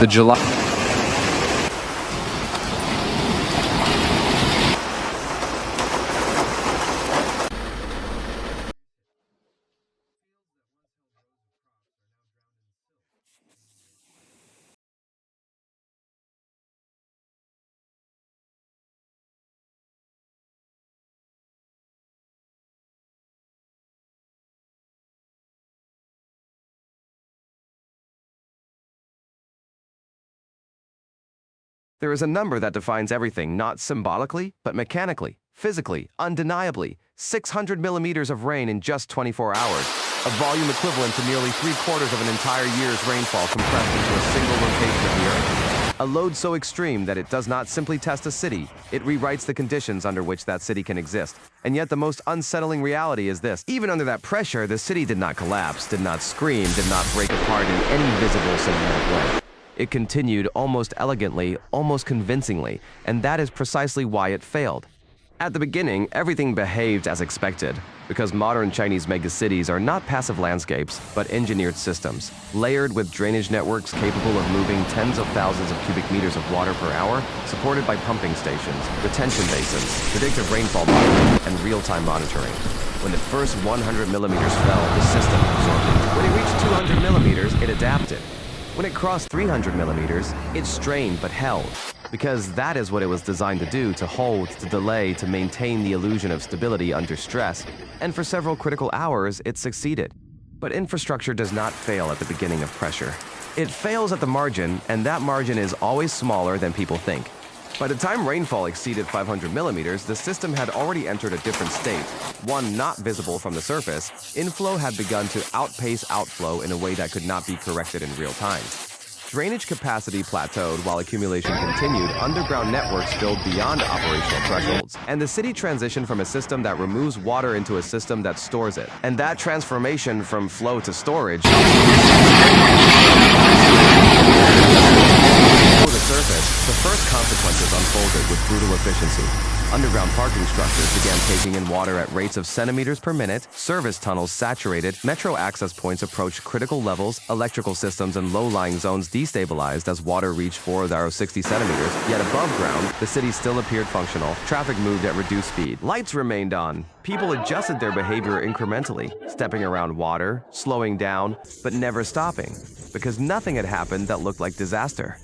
The July There is a number that defines everything, not symbolically, but mechanically, physically, undeniably. 600 millimeters of rain in just 24 hours, a volume equivalent to nearly 3/4 of an entire year's rainfall compressed into a single rotation of the Earth. A load so extreme that it does not simply test a city, it rewrites the conditions under which that city can exist. And yet the most unsettling reality is this: even under that pressure, the city did not collapse, did not scream, did not break apart in any visible cinematic way. It continued almost elegantly, almost convincingly, and that is precisely why it failed. At the beginning, everything behaved as expected, because modern Chinese megacities are not passive landscapes, but engineered systems, layered with drainage networks capable of moving tens of thousands of cubic meters of water per hour, supported by pumping stations, retention basins, predictive rainfall modeling, and real-time monitoring. When the first 100 millimeters fell, the system absorbed it. When it reached 200 millimeters, it adapted. When it crossed 300 millimeters, it strained but held, because that is what it was designed to do: to hold, to delay, to maintain the illusion of stability under stress, and for several critical hours, it succeeded. But infrastructure does not fail at the beginning of pressure. It fails at the margin, and that margin is always smaller than people think. By the time rainfall exceeded 500 millimeters, the system had already entered a different state, one not visible from the surface. Inflow had begun to outpace outflow in a way that could not be corrected in real time. Drainage capacity plateaued while accumulation continued. Underground networks filled beyond operational thresholds, and the city transitioned from a system that removes water into a system that stores it. And that transformation from flow to storage the surface, the first consequences unfolded with brutal efficiency. Underground parking structures began taking in water at rates of centimeters per minute, service tunnels saturated, metro access points approached critical levels, electrical systems and low-lying zones destabilized as water reached 460 centimeters, yet above ground, the city still appeared functional. Traffic moved at reduced speed. Lights remained on. People adjusted their behavior incrementally, stepping around water, slowing down, but never stopping, because nothing had happened that looked like disaster.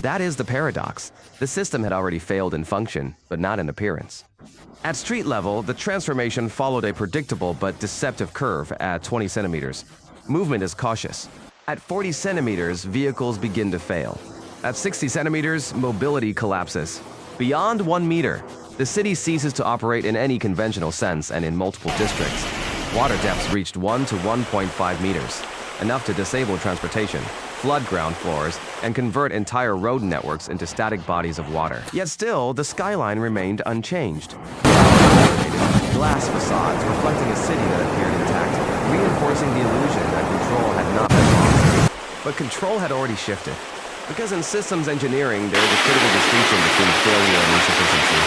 That is the paradox. The system had already failed in function, but not in appearance. At street level, the transformation followed a predictable but deceptive curve at 20 centimeters. Movement is cautious. At 40 centimeters, vehicles begin to fail. At 60 centimeters, mobility collapses. Beyond 1 meter, the city ceases to operate in any conventional sense, and in multiple districts, water depths reached 1 to 1.5 meters, enough to disable transportation, flood ground floors, and convert entire road networks into static bodies of water. Yet still, the skyline remained unchanged. Glass facades reflecting a city that appeared intact. reinforcing the illusion that control had not been lost. But control had already shifted. Because in systems engineering, there is a critical distinction between failure and insufficiency.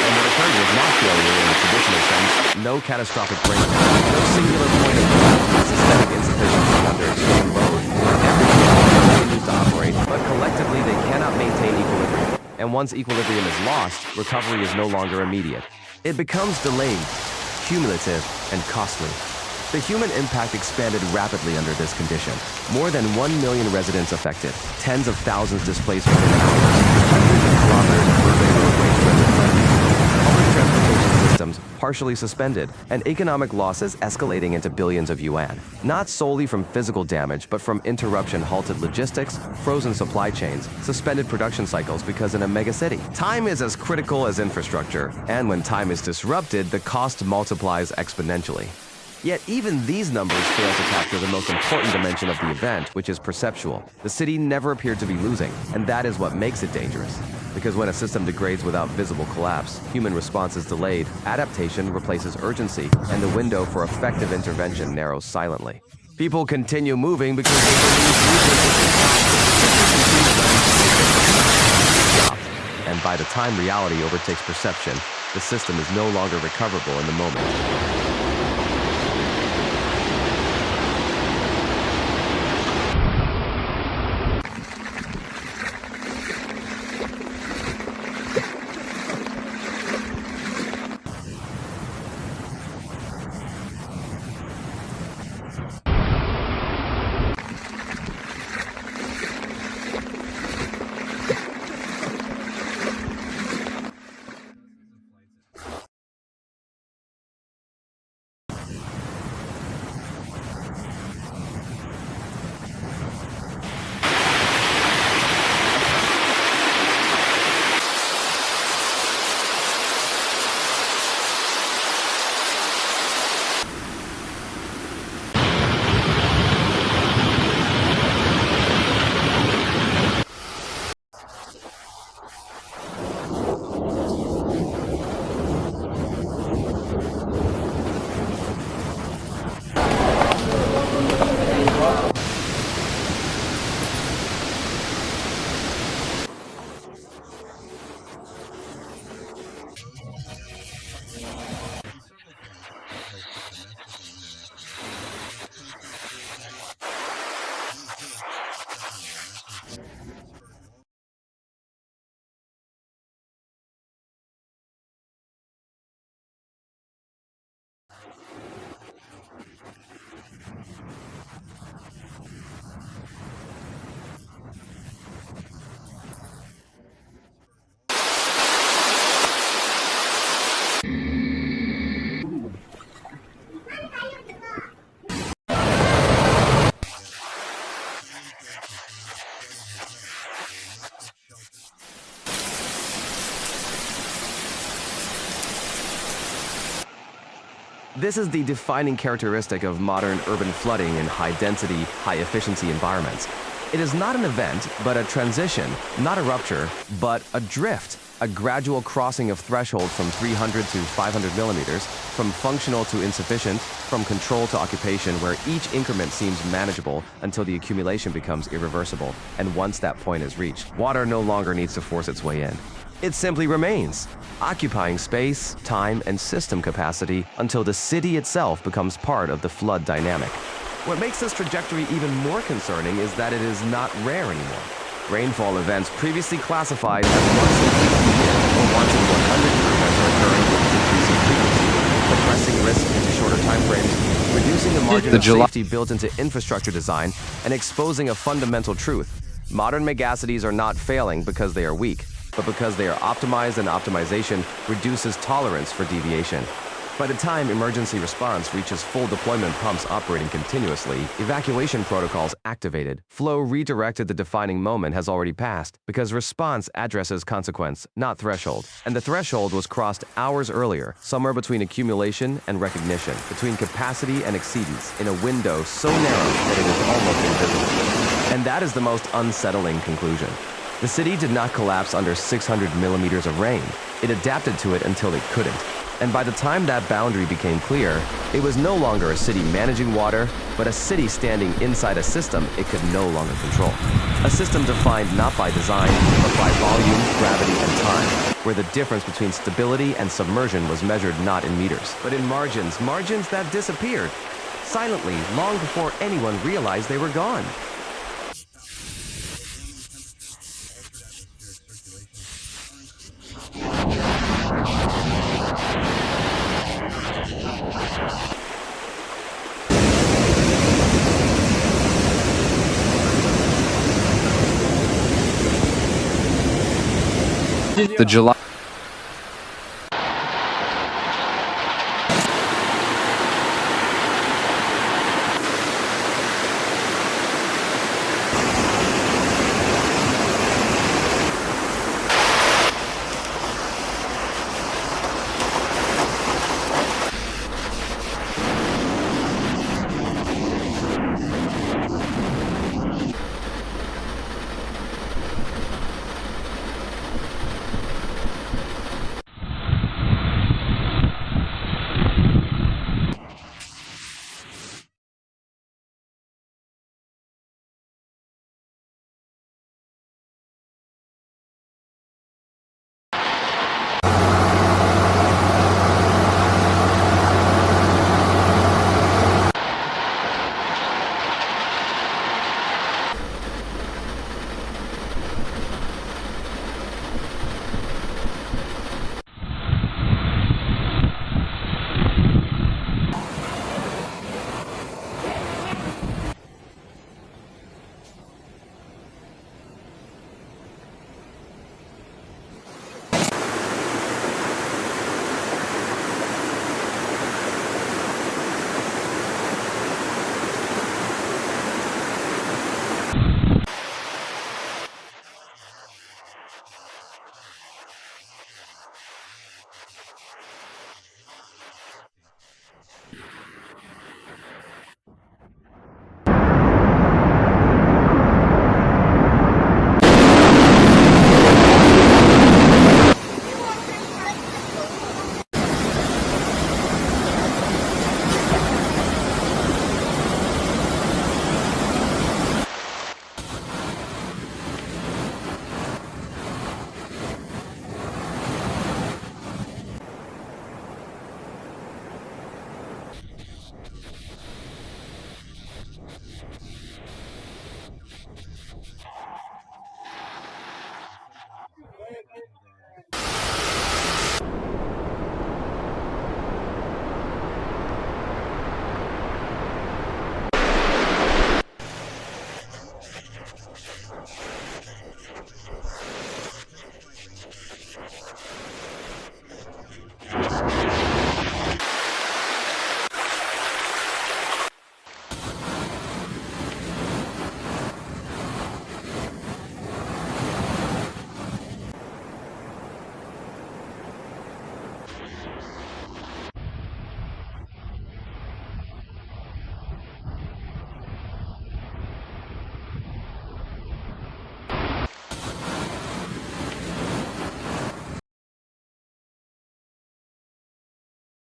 And what occurred was not failure in the traditional sense, no catastrophic breakdown, no singular point of systemic insufficiency under extreme load. Everything continues to operate, but collectively they cannot maintain equilibrium. And once equilibrium is lost, recovery is no longer immediate. It becomes delayed, cumulative, and costly. The human impact expanded rapidly under this condition. More than 1 million residents affected, tens of thousands displaced within hours, hundreds of kilometers of urban roadways rendered public transportation systems partially suspended, and economic losses escalating into billions of yuan. Not solely from physical damage, but from interruption halted logistics, frozen supply chains, suspended production cycles because in a megacity, time is as critical as infrastructure, and when time is disrupted, the cost multiplies exponentially. Yet even these numbers fail to capture the most important dimension of the event, which is perceptual. The city never appeared to be losing, and that is what makes it dangerous. Because when a system degrades without visible collapse, human response is delayed, adaptation replaces urgency, and the window for effective intervention narrows silently. People continue moving because they believe and by the time reality overtakes perception, the system is no longer recoverable in the moment. This is the defining characteristic of modern urban flooding in high-density, high-efficiency environments. It is not an event, but a transition, not a rupture, but a drift, a gradual crossing of threshold from 300 to 500 millimeters, from functional to insufficient, from control to occupation, where each increment seems manageable until the accumulation becomes irreversible. And once that point is reached, water no longer needs to force its way in. It simply remains, occupying space, time, and system capacity until the city itself becomes part of the flood dynamic. What makes this trajectory even more concerning is that it is not rare anymore. Rainfall events previously classified as once in 50 years or once in 100 years are occurring with increasing frequency, compressing risk into shorter timeframes, reducing the margin of safety built into infrastructure design, and exposing a fundamental truth. Modern megacities are not failing because they are weak, but because they are optimized, and optimization reduces tolerance for deviation. By the time emergency response reaches full deployment, pumps operating continuously, evacuation protocols activated, flow redirected, the defining moment has already passed, because response addresses consequence, not threshold. And the threshold was crossed hours earlier, somewhere between accumulation and recognition, between capacity and exceedance, in a window so narrow that it is almost invisible. And that is the most unsettling conclusion. The city did not collapse under 600 millimeters of rain. It adapted to it until it couldn't. And by the time that boundary became clear, it was no longer a city managing water, but a city standing inside a system it could no longer control. A system defined not by design, but by volume, gravity, and time, where the difference between stability and submersion was measured not in meters, but in margins that disappeared, silently, long before anyone realized they were gone. The July